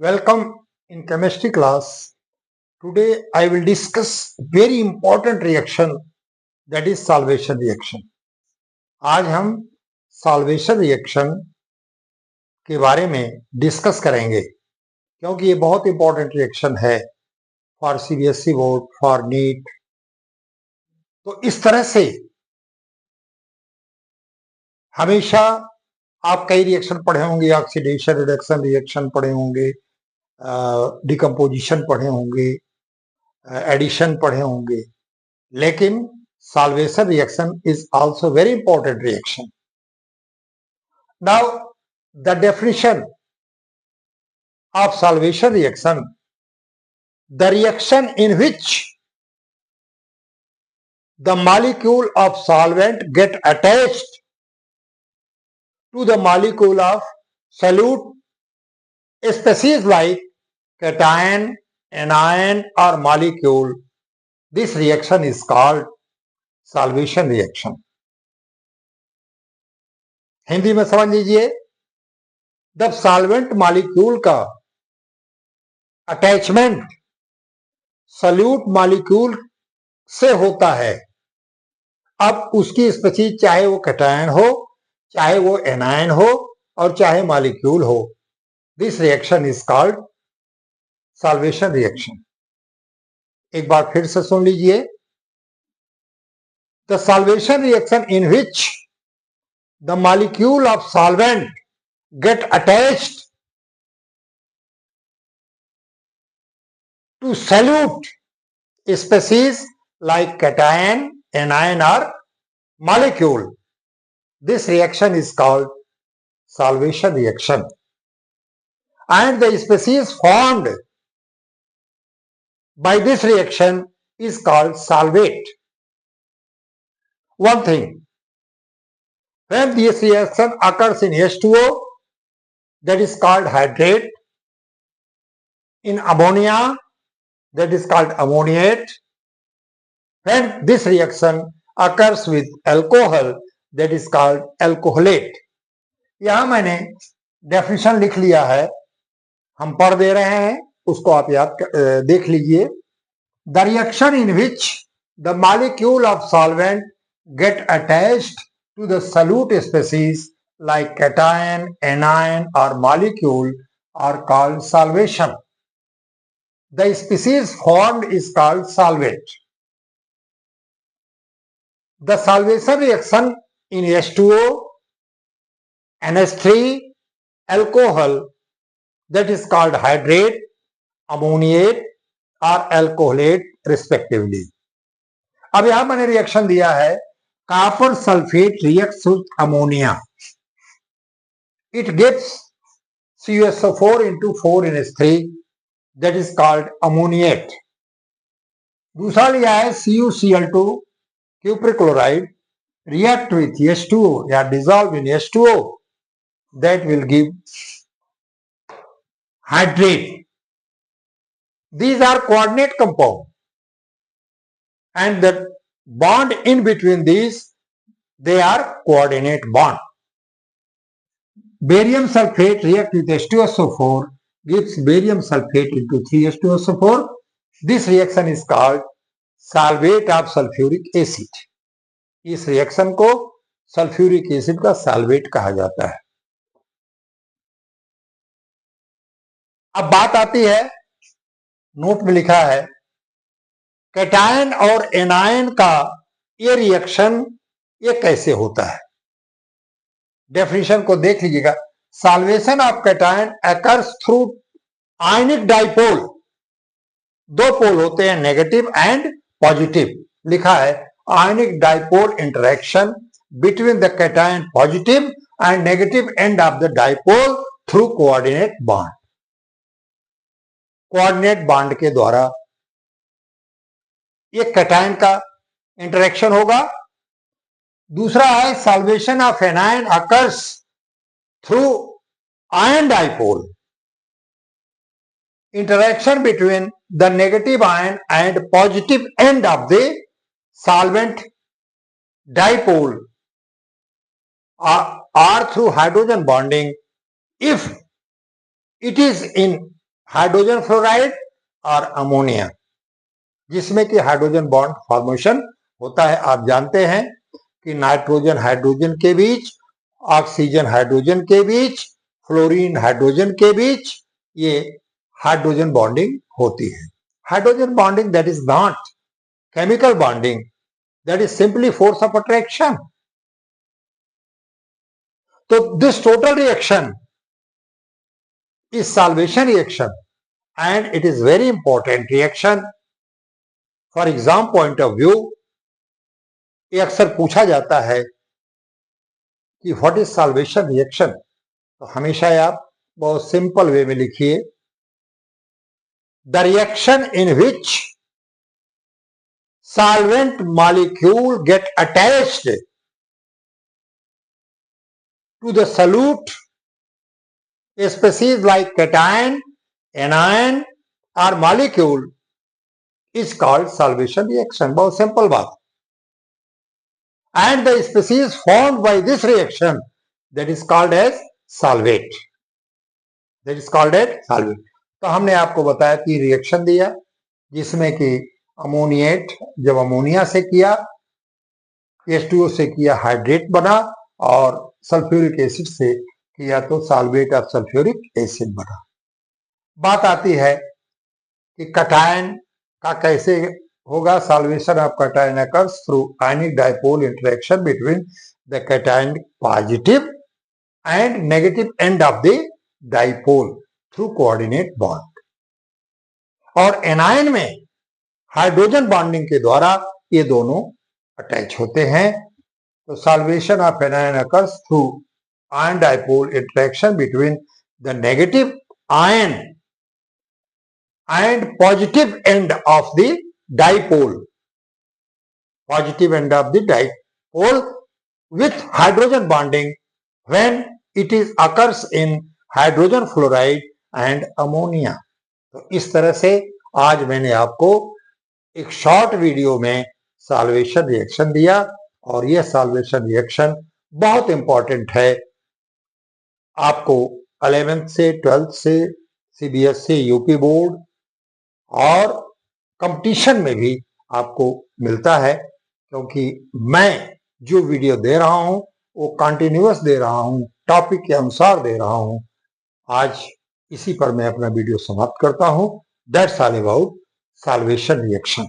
Welcome in chemistry class. Today I will discuss very important reaction, that is salvation reaction. आज हम salvation reaction के बारे में discuss करेंगे क्योंकि ये बहुत इंपॉर्टेंट रिएक्शन है for CBSE board, for NEET. तो इस तरह से हमेशा आप कई रिएक्शन पढ़े होंगे, ऑक्सीडेशन रिडक्शन रिएक्शन पढ़े होंगे, डिकम्पोजिशन पढ़े होंगे, एडिशन पढ़े होंगे, लेकिन salvation reaction is also very important reaction. Now, the definition of salvation reaction, the reaction in which the molecule of solvent get attached to the molecule of solute species like cation, anion or molecule. This reaction is called salvation reaction. Hindi में समझ लीजिए, जब solvent molecule का attachment solute molecule से होता है, अब उसकी स्पीशीज चाहे वो कैटायन हो, चाहे वो एनायन हो और चाहे मॉलिक्यूल हो, this reaction is called solvation reaction. एक बार फिर से सुन लीजिए, the solvation reaction in which the molecule of solvent get attached to solute species like cation, anion or molecule. This reaction is called salvation reaction. And the species formed by this reaction is called solvate. One thing, when this reaction occurs in H2O, that is called hydrate. In ammonia, that is called ammoniate. When this reaction occurs with alcohol, that is called alcoholate. यहां मैंने definition लिख लिया है, हम पढ़ दे रहे हैं, उसको आप याद देख लीजिए. The reaction in which the molecule of solvent get attached to the solute species like cation, anion और molecule are called solvation. The species formed is called solvate. The salvation reaction in H2O, NH3, alcohol, that is called hydrate, ammoniate or alcoholate respectively. अब यहां मैंने reaction दिया है, copper sulfate reacts with ammonia. It gives CuSO4 into 4NH3. That is called ammoniate. दूसरा लिया है CuCl2 cupric chloride react with H2O या dissolve in H2O, that will give hydrate. These are coordinate compound and the bond in between these, they are coordinate bond. Barium sulfate react with H2SO4 gives barium sulfate into 3H2SO4. This reaction is called solvate of sulfuric acid. इस reaction को sulphuric acid का solvate कहा जाता है. अब बात आती है, नोट में लिखा है, कैटायन और एनायन का ये रिएक्शन ये कैसे होता है. डेफिनेशन को देख लीजिएगा. Salvation of cation occurs through ionic dipole. दो पोल होते हैं, नेगेटिव एंड पॉजिटिव. लिखा है ionic dipole interaction between the cation positive and negative end of the dipole through coordinate bond. Coordinate bond के द्वारा ये कैटायन का इंटरेक्शन होगा. दूसरा है salvation of anion occurs through ion dipole. Interaction between the negative ion and positive end of the solvent dipole are through hydrogen bonding. If it is in hydrogen fluoride और ammonia, जिसमें कि hydrogen bond formation होता है। आप जानते हैं कि nitrogen hydrogen के बीच, ऑक्सीजन हाइड्रोजन के बीच, फ्लोरीन हाइड्रोजन के बीच ये हाइड्रोजन बॉन्डिंग होती है। Hydrogen bonding that is not chemical bonding, that is simply force of attraction. तो this total reaction is salvation reaction and it is very important reaction for exam point of view। ये अक्सर पूछा जाता है कि what is solvation reaction, तो हमेशा आप बहुत सिंपल वे में लिखिए, the reaction in which solvent molecule get attached to the solute species like cation, anion or molecule is called salvation reaction। बहुत सिंपल बात। and the species formed by this reaction that is called as solvate, that is called as solvate। तो हमने आपको बताया कि reaction दिया जिसमें कि अमोनिएट जब अमोनिया से किया, H2O से किया हाइड्रेट बना, और सल्फ्यूरिक एसिड से किया तो सॉल्वेट ऑफ सल्फ्यूरिक एसिड बना। बात आती है कि कटायन का कैसे होगा। Solvation of cation occurs through ionic dipole interaction between the cation positive and negative end of the dipole through coordinate bond. और एनायन में हाइड्रोजन बॉन्डिंग के द्वारा ये दोनों अटैच होते हैं। तो solvation of anion occurs through ion dipole interaction between the negative ion and positive end of the dipole, positive end of the dipole with hydrogen bonding when it is occurs in hydrogen fluoride and ammonia। तो इस तरह से आज मैंने आपको एक short video में solvation reaction दिया, और यह सॉल्वेशन रिएक्शन बहुत इंपॉर्टेंट है। आपको 11th से 12th से CBSE यूपी बोर्ड और कंपटीशन में भी आपको मिलता है, क्योंकि मैं जो वीडियो दे रहा हूं वो कंटिन्यूअस दे रहा हूं, टॉपिक के अनुसार दे रहा हूं। आज इसी पर मैं अपना वीडियो समाप्त करता हूं। That's all about solvation reaction.